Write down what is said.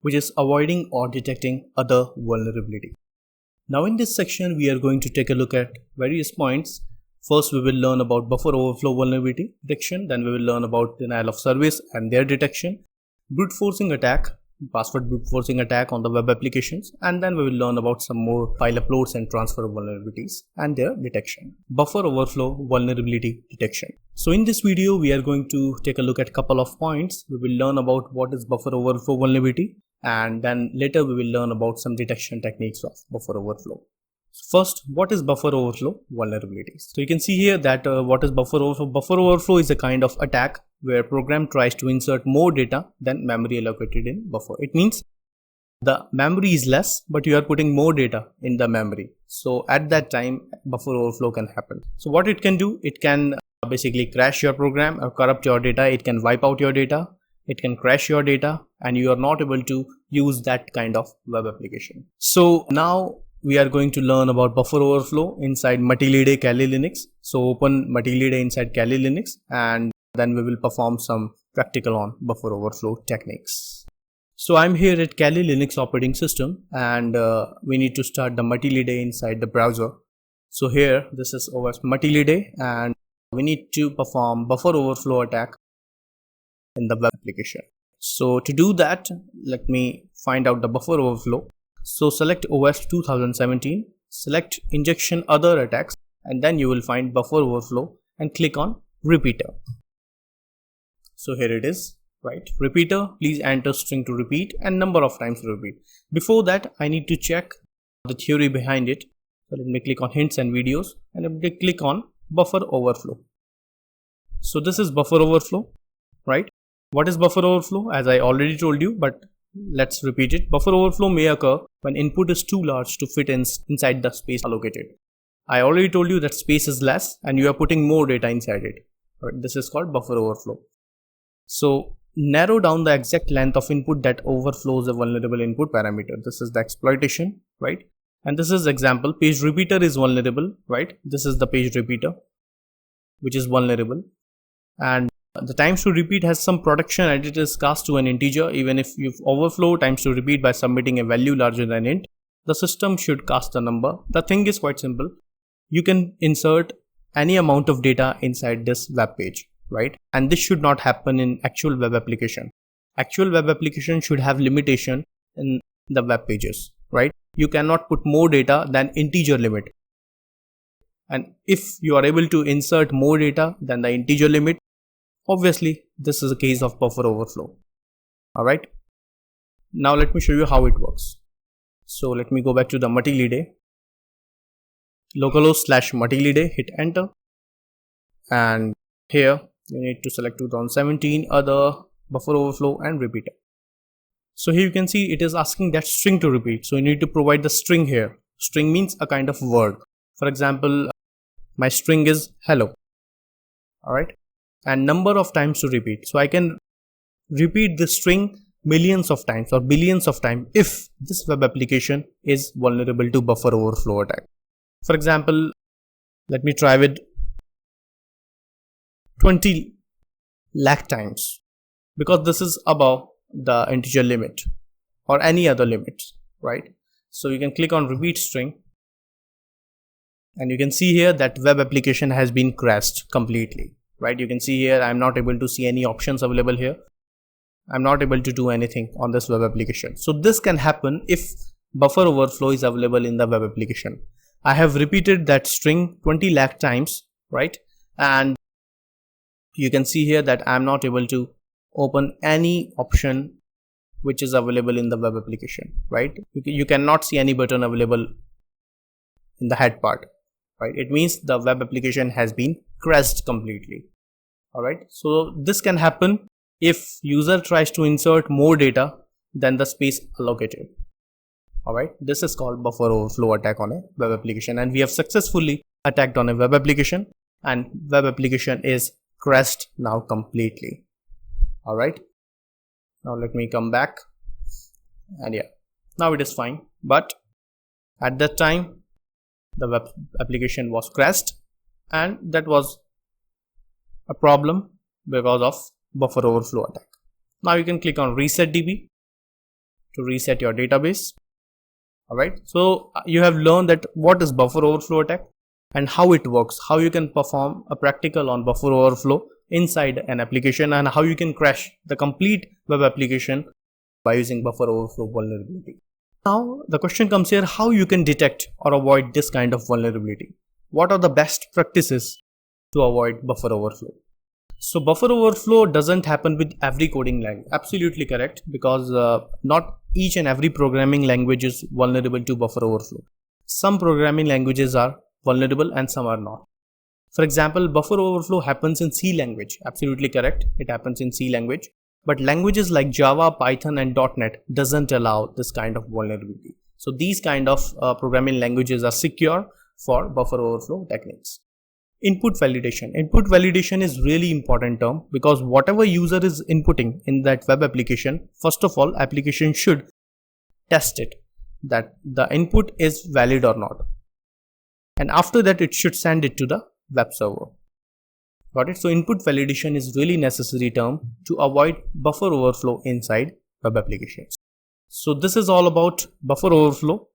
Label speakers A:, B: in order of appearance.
A: which is avoiding or detecting other vulnerability. Now in this section, we are going to take a look at various points. First, we will learn about buffer overflow vulnerability detection. Then we will learn about denial of service and their detection, brute forcing attack, password brute forcing attack on the web applications, and then we will learn about some more file uploads and transfer vulnerabilities and their detection. Buffer overflow vulnerability detection. So in this video, we are going to take a look at a couple of points. We will learn about what is buffer overflow vulnerability, and then later we will learn about some detection techniques of buffer overflow. First, what is buffer overflow vulnerabilities? So you can see here that what is buffer overflow? Buffer overflow is a kind of attack where program tries to insert more data than memory allocated in buffer. It means the memory is less, but you are putting more data in the memory. So at that time, buffer overflow can happen. So what it can do, it can basically crash your program or corrupt your data. It can wipe out your data. It can crash your data and you are not able to use that kind of web application. So now we are going to learn about buffer overflow inside Matilde Kali Linux. So open Matilde inside Kali Linux and then we will perform some practical on buffer overflow techniques. So I'm here at Kali Linux operating system and we need to start the Matilde inside the browser. So here this is OS Matilde and we need to perform buffer overflow attack in the web application. So to do that, let me find out the buffer overflow. So select OS 2017, select injection other attacks, and then you will find buffer overflow and click on repeater. So here it is, right? Repeater, please enter string to repeat and number of times to repeat. Before that, I need to check the theory behind it. So let me click on hints and videos and let me click on buffer overflow. So this is buffer overflow, right? What is buffer overflow? As I already told you, but let's repeat it. Buffer overflow may occur when input is too large to fit inside the space allocated. I already told you that space is less and you are putting more data inside it. Right? This is called buffer overflow. So narrow down the exact length of input that overflows a vulnerable input parameter. This is the exploitation, right? And this is example. Page repeater is vulnerable, right? This is the page repeater, which is vulnerable. And the times to repeat has some protection and it is cast to an integer. Even if you overflow times to repeat by submitting a value larger than int, the system should cast the number. The thing is quite simple. You can insert any amount of data inside this web page, right? And this should not happen in actual web application. Actual web application should have limitation in the web pages, right? You cannot put more data than integer limit. And if you are able to insert more data than the integer limit, obviously, this is a case of buffer overflow. Alright. Now let me show you how it works. So let me go back to the Matilde. Localhost / Matilde, hit enter. And here you need to select 2017, other, buffer overflow and repeater. So here you can see it is asking that string to repeat. So you need to provide the string here. String means a kind of word. For example, my string is hello. Alright. And number of times to repeat. So I can repeat this string millions of times or billions of times if this web application is vulnerable to buffer overflow attack. For example, let me try with 20 lakh times because this is above the integer limit or any other limit, right? So you can click on repeat string and you can see here that web application has been crashed completely. Right, you can see here I am not able to see any options available here. I'm not able to do anything on this web application. So this can happen if buffer overflow is available in the web application. I have repeated that string 20 lakh times, right? And you can see here that I'm not able to open any option which is available in the web application, right? You cannot see any button available in the head part, right? It means the web application has been crashed completely. Alright, so this can happen if user tries to insert more data than the space allocated. Alright, this is called buffer overflow attack on a web application and we have successfully attacked on a web application and web application is crashed now completely. Alright, now let me come back and yeah, now it is fine, but at that time the web application was crashed and that was a problem because of buffer overflow attack. Now you can click on reset DB to reset your database. Alright, so you have learned that what is buffer overflow attack and how it works, how you can perform a practical on buffer overflow inside an application, and how you can crash the complete web application by using buffer overflow vulnerability. Now the question comes here, how you can detect or avoid this kind of vulnerability. What are the best practices to avoid buffer overflow? So buffer overflow doesn't happen with every coding language. Absolutely correct, because not each and every programming language is vulnerable to buffer overflow. Some programming languages are vulnerable and some are not. For example, buffer overflow happens in C language. Absolutely correct, it happens in C language. But languages like Java, Python and .NET doesn't allow this kind of vulnerability. So these kind of programming languages are secure for buffer overflow techniques. Input validation. Input validation is really important term, because whatever user is inputting in that web application, first of all, application should test it that the input is valid or not. And after that, it should send it to the web server. Got it? So input validation is really necessary term to avoid buffer overflow inside web applications. So this is all about buffer overflow.